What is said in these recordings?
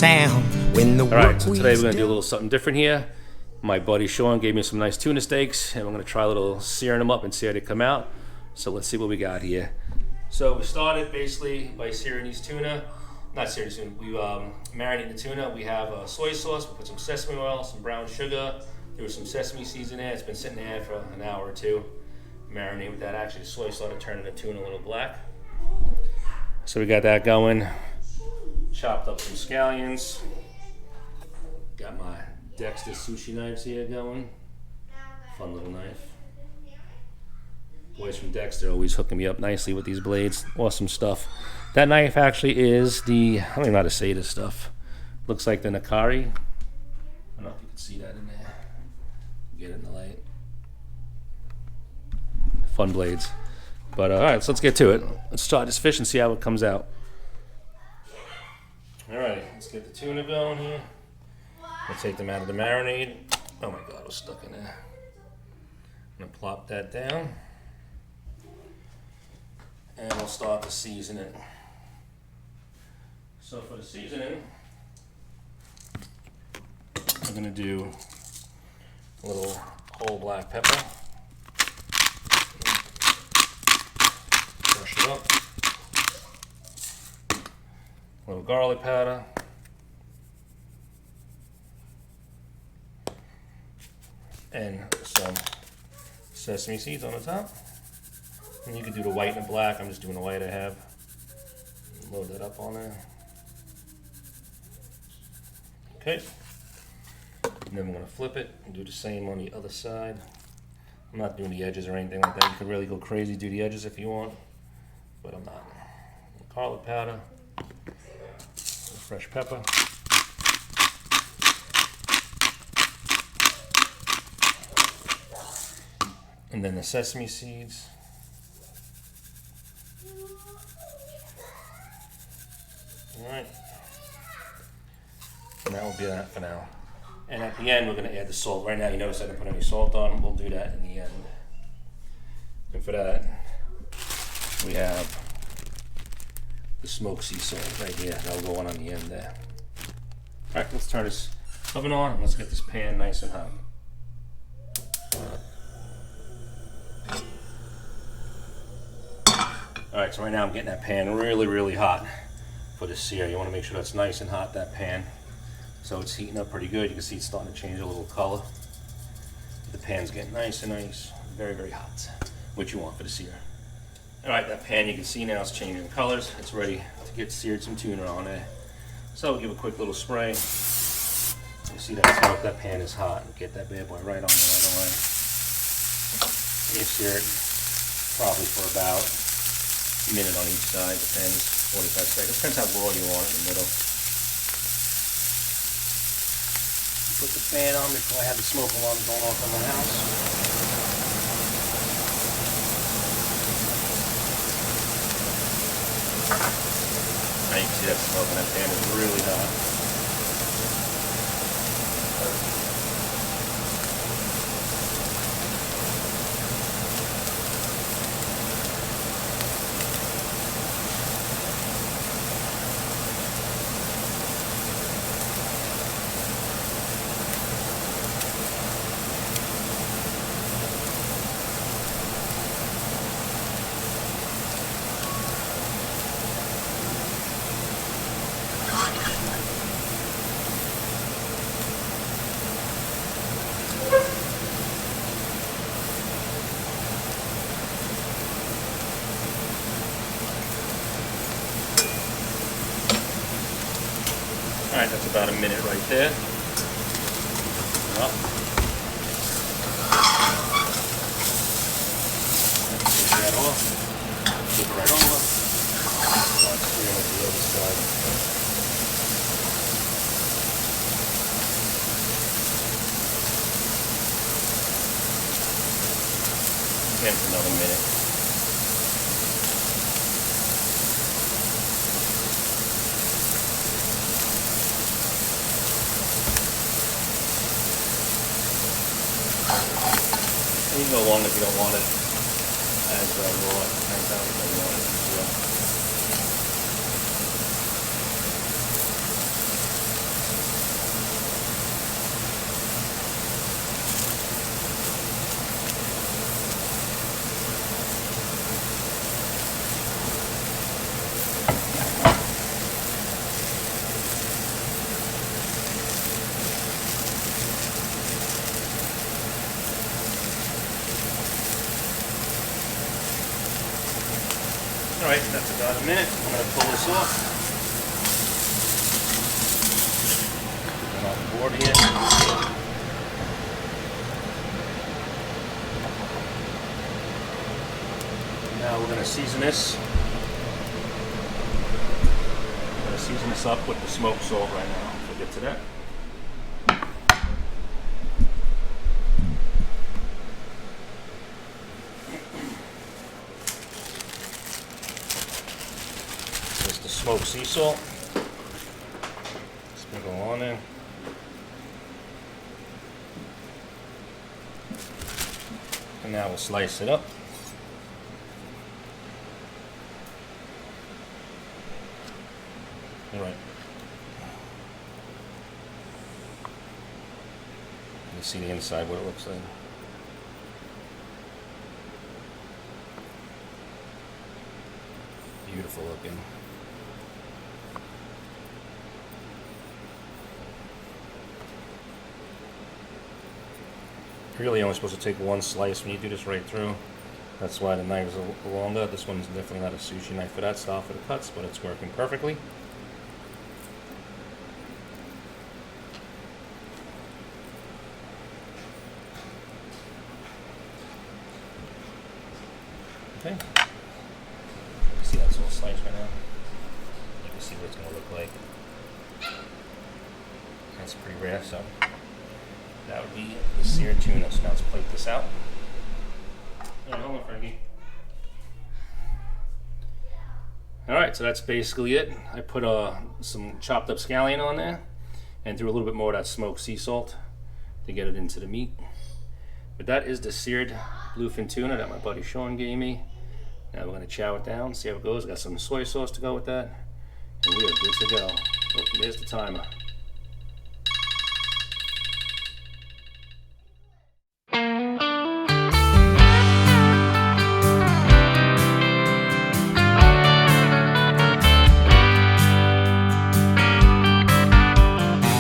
sound when the Alright, so today we're going to do a little something different here. My buddy Sean gave me some nice tuna steaks, and we're going to try a little searing them up and see how they come out. So let's see what we got here. So we started basically by searing these tuna. Not searing tuna, we marinated the tuna. We have soy sauce, we put some sesame oil, some brown sugar. There was some sesame seeds in there. It's been sitting there for an hour or two. Marinate with that. Actually, the soy started turning the tuna a little black. So we got that going. Chopped up some scallions. Got my Dexter sushi knives here going. Fun little knife. Boys from Dexter always hooking me up nicely with these blades. Awesome stuff. That knife actually is the, I don't even know how to say this stuff. Looks like the Nakari. I don't know if you can see that in there. Get it in the light. Fun blades. But alright, so let's get to it. Let's try this fish and see how it comes out. Alright, let's get the tuna going here. We'll take them out of the marinade. Oh my god, it was stuck in there. I'm gonna plop that down. And we'll start to season it. So for the seasoning, we're gonna do a little whole black pepper. Brush it up. A little garlic powder. And some sesame seeds on the top. And you can do the white and the black. I'm just doing the white I have. Load that up on there. Okay. And then we're going to flip it and do the same on the other side. I'm not doing the edges or anything like that. You can really go crazy, do the edges if you want, but I'm not. Garlic powder, some fresh pepper. And then the sesame seeds. Alright. And that will be that for now. And at the end, we're going to add the salt. Right now, you notice I didn't put any salt on. We'll do that in the end. And for that, we have the smoked sea salt right here. That'll go on the end there. Alright, let's turn this oven on and let's get this pan nice and hot. Alright, so right now I'm getting that pan really, really hot for the sear. You want to make sure that's nice and hot, that pan. So it's heating up pretty good. You can see it's starting to change a little color. The pan's getting nice and nice. Very, very hot. What you want for the sear. Alright, that pan you can see now is changing colors. It's ready to get seared some tuna on there. So we'll give a quick little spray. You see that smoke, that pan is hot. Get that bad boy right on there right away. You sear it probably for about a minute on each side. Depends, 45 seconds. Depends how raw you want it in the middle. Put the fan on before I have the smoke alarm going off in my house. Now you can see that smoke and that pan is really hot. Alright, that's about a minute right there. Up. Take that off. Flip it right over. Start searing at the other side. Again for another minute. You can go long if you don't want it as raw. Depends how you want it. Alright, that's about a minute. I'm going to pull this off. Put that on the board here. Now we're going to season this. I'm going to season this up with the smoked salt right now. We'll get to that. Just the smoked sea salt. Sprinkle on there. And now we'll slice it up. All right. You see the inside, what it looks like. Beautiful looking. Really only supposed to take one slice when you do this right through. That's why the knife is a little longer. This one's definitely not a sushi knife for that style for the cuts, but it's working perfectly. Okay. See, that's all sliced right now. You can see what it's going to look like. That's pretty rare, so that would be the seared tuna. So now let's plate this out. Yeah, hold on, Frankie. Alright, so that's basically it. I put some chopped up scallion on there and threw a little bit more of that smoked sea salt to get it into the meat. But that is the seared bluefin tuna that my buddy Sean gave me. Now we're going to chow it down, see how it goes. Got some soy sauce to go with that. And we are good to go. Oh, there's the timer.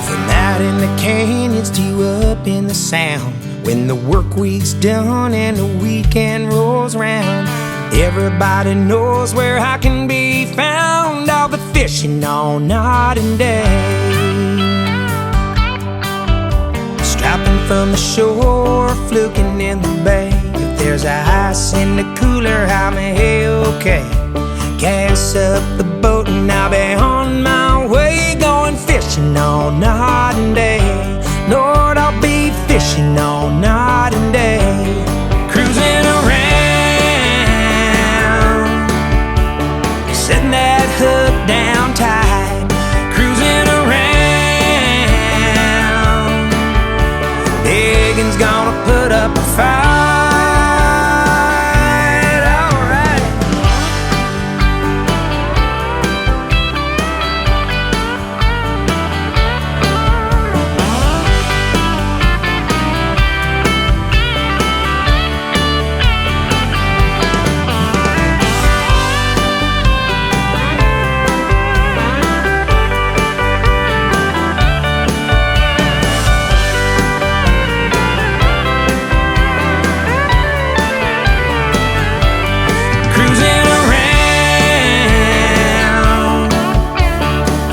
From out in the canyons to up in the sound, when the work week's done and the weekend rolls round, everybody knows where I can be found. I'll be fishing all night and day, strapping from the shore, fluking in the bay. If there's ice in the cooler, I'm okay. Gas up the boat and I'll be on my way, going fishing all night and day. Lord, I'll be fishing all night and day, cruising around, setting that hook down tight, cruising around. Biggins gonna put up a fight.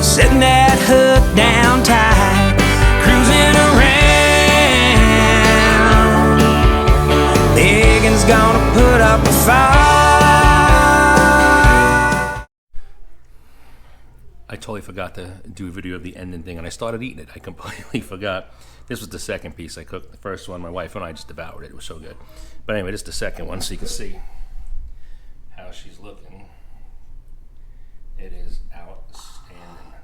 Setting that hook down tight, cruising around. Biggins gonna put up a fight. I totally forgot to do a video of the ending thing, and I started eating it. I completely forgot. This was the second piece I cooked. The first one, my wife and I just devoured it. It was so good. But anyway, this is the second one, so you can see how she's looking. It is outstanding.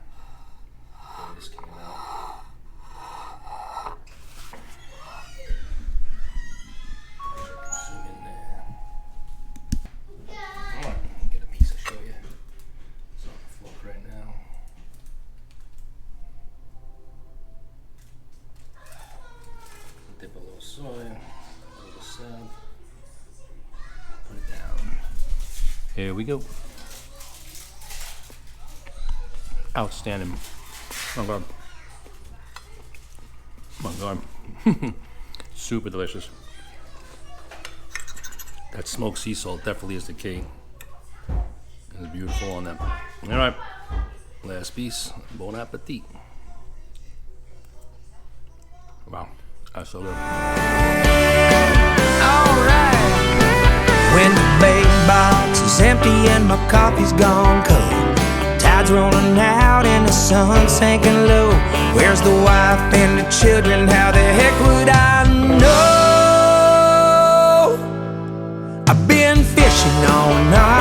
Boy, this came out. Zoom in there. Come on, get a piece to show you. It's on the floor right now. Dip a little soy, a little sand. Put it down. Here we go. Outstanding. Oh God. Oh God. Super delicious. That smoked sea salt definitely is the key. is beautiful on them. All right, last piece. Bon appetit. Wow, that's so good. Alright. When the big box is empty and my coffee's gone cold, tide's rolling out and the sun's sinking low. Where's the wife and the children? How the heck would I know? I've been fishing all night.